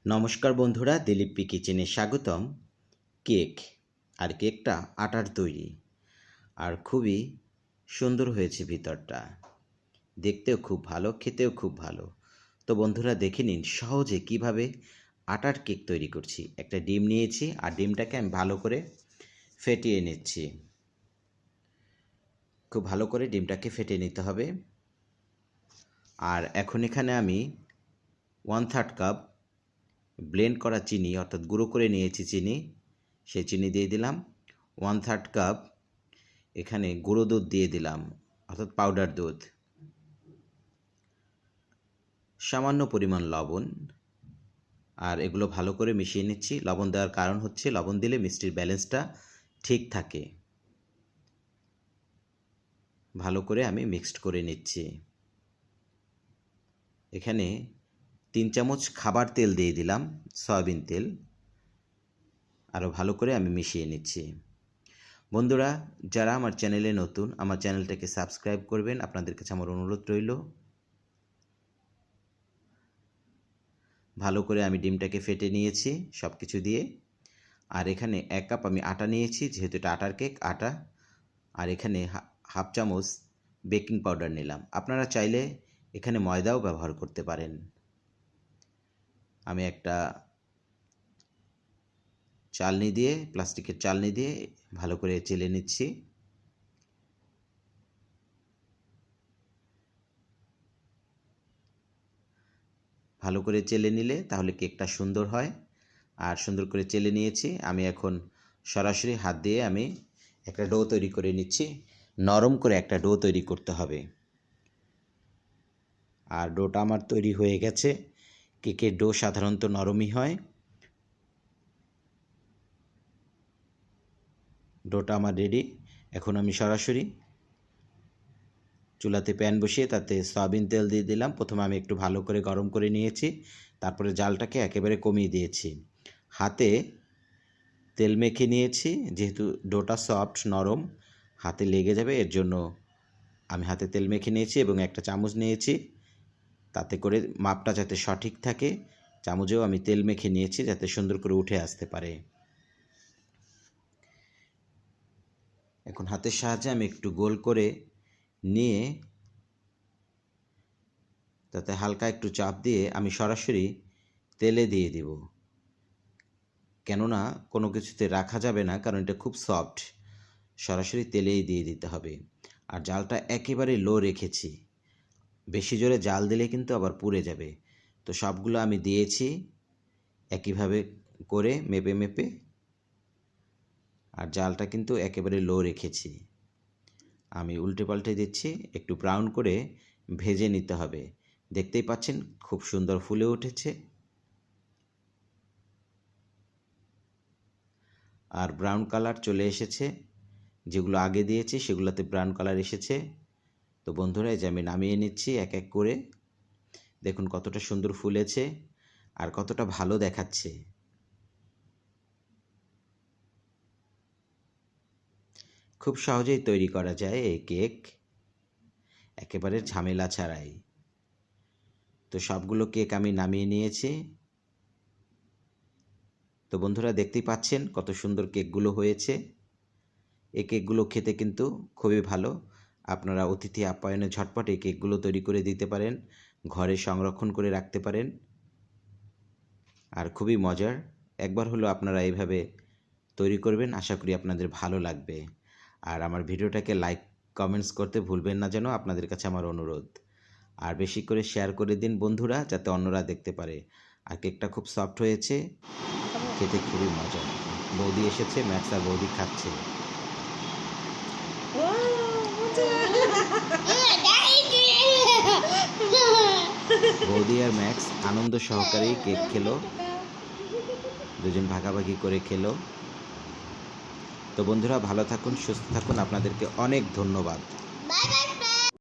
নমস্কার বন্ধুরা, দিলীপ পি কিচেনে স্বাগতম। কেক আর কেকটা আটার তৈরি আর খুবই সুন্দর হয়েছে, ভিতরটা দেখতেও খুব ভালো, খেতেও খুব ভালো। তো বন্ধুরা দেখে নিন সহজে কিভাবে আটার কেক তৈরি করছি। একটা ডিম নিয়েছি আর ডিমটাকে আমি ভালো করে ফেটিয়ে নিচ্ছি। খুব ভালো করে ডিমটাকে ফেটিয়ে নিতে হবে। আর এখন এখানে আমি 1/3 কাপ ব্লেন্ড করা চিনি অর্থাৎ গুঁড়ো করে নিয়েছি চিনি, সেই চিনি দিয়ে দিলাম। 1/3 কাপ এখানে গুঁড়ো দুধ দিয়ে দিলাম অর্থাৎ পাউডার দুধ, সামান্য পরিমাণ লবণ, আর এগুলো ভালো করে মিশিয়ে নিচ্ছি। লবণ দেওয়ার কারণ হচ্ছে লবণ দিলে মিষ্টির ব্যালেন্সটা ঠিক থাকে। ভালো করে আমি মিক্সড করে নিচ্ছি। এখানে 3 চামচ খাবার তেল দিয়ে দিলাম, সয়াবিন তেল। আরও ভালো করে আমি মিশিয়ে নিচ্ছি। বন্ধুরা যারা আমার চ্যানেলে নতুন, আমার চ্যানেলটাকে সাবস্ক্রাইব করবেন, আপনাদের কাছে আমার অনুরোধ রইল। ভালো করে আমি ডিমটাকে ফেটে নিয়েছি সব কিছু দিয়ে। আর এখানে 1 কাপ আমি আটা নিয়েছি, যেহেতু এটা আটার কেক, আটা। আর এখানে হাফ চামচ বেকিং পাউডার নিলাম। আপনারা চাইলে এখানে ময়দাও ব্যবহার করতে পারেন। আমি একটা চালনি দিয়ে, প্লাস্টিকের চালনি দিয়ে ভালো করে চেলে নিচ্ছি। ভালো করে চেলে নিলে তাহলে কেকটা সুন্দর হয়। আর সুন্দর করে চেলে নিয়েছি। আমি এখন সরাসরি হাত দিয়ে আমি একটা ডো তৈরি করে নিচ্ছি। নরম করে একটা ডো তৈরি করতে হবে। আর ডোটা আমার তৈরি হয়ে গেছে। কেকের ডো সাধারণত নরমই হয়। ডোটা আমার রেডি। এখন আমি সরাসরি চুলাতে প্যান বসিয়ে তাতে সয়াবিন তেল দিয়ে দিলাম। প্রথমে আমি একটু ভালো করে গরম করে নিয়েছি, তারপরে জালটাকে একেবারে কমিয়ে দিয়েছি। হাতে তেল মেখে নিয়েছি, যেহেতু ডোটা সফট নরম, হাতে লেগে যাবে, এর জন্য আমি হাতে তেল মেখে নিয়েছি এবং একটা চামচ নিয়েছি, তাতে করে মাপটা যাতে সঠিক থাকে। চামচেও আমি তেল মেখে নিয়েছি যাতে সুন্দর করে উঠে আসতে পারে। এখন হাতের সাহায্যে আমি একটু গোল করে নিয়ে তাতে হালকা একটু চাপ দিয়ে আমি সরাসরি তেলে দিয়ে দিব। কেননা কোনো কিছুতে রাখা যাবে না, কারণ এটা খুব সফট। সরাসরি তেলেই দিয়ে দিতে হবে। আর জালটা একেবারে লো রেখেছি, বেশি জোরে জাল দিলে কিন্তু আবার পুড়ে যাবে। তো সবগুলো আমি দিয়েছি একইভাবে করে মেপে মেপে। আর জালটা কিন্তু একেবারে লো রেখেছি। আমি উল্টে পাল্টে দিচ্ছি, একটু ব্রাউন করে ভেজে নিতে হবে। দেখতেই পাচ্ছেন খুব সুন্দর ফুলে উঠেছে। আর ব্রাউন কালার চলে এসেছে, যেগুলো আগে দিয়েছি সেগুলোতে ব্রাউন কালার এসেছে। তো বন্ধুরা এই যে আমি নামিয়ে নিচ্ছি এক এক করে। দেখুন কতটা সুন্দর ফুলেছে আর কতটা ভালো দেখাচ্ছে। খুব সহজেই তৈরি করা যায় এই কেক, একেবারে ঝামেলা ছাড়াই। তো সবগুলো কেক আমি নামিয়ে নিয়েছি। তো বন্ধুরা দেখতেই পাচ্ছেন কত সুন্দর কেকগুলো হয়েছে। এই কেকগুলো খেতে কিন্তু খুবই ভালো। আপনারা অতিথি আপ্যায়নে ঝটপট এই কেকগুলো তৈরি করে দিতে পারেন, ঘরে সংরক্ষণ করে রাখতে পারেন। আর খুবই মজার। একবার হলো আপনারা এইভাবে তৈরি করবেন, আশা করি আপনাদের ভালো লাগবে। আর আমার ভিডিওটাকে লাইক কমেন্টস করতে ভুলবেন না যেন, আপনাদের কাছে আমার অনুরোধ। আর বেশি করে শেয়ার করে দিন বন্ধুরা, যাতে অন্যরা দেখতে পারে। আর কেকটা খুব সফট হয়েছে, খেতে খুবই মজা। বৌদি এসেছে, ম্যাক্স আর বৌদি খাচ্ছে। বৌদি আর ম্যাক্স আনন্দ সহকারে কেক খেলো, দুজন ভাগাভাগি করে খেলো। তো বন্ধুরা ভালো থাকুন, সুস্থ থাকুন, আপনাদেরকে অনেক ধন্যবাদ।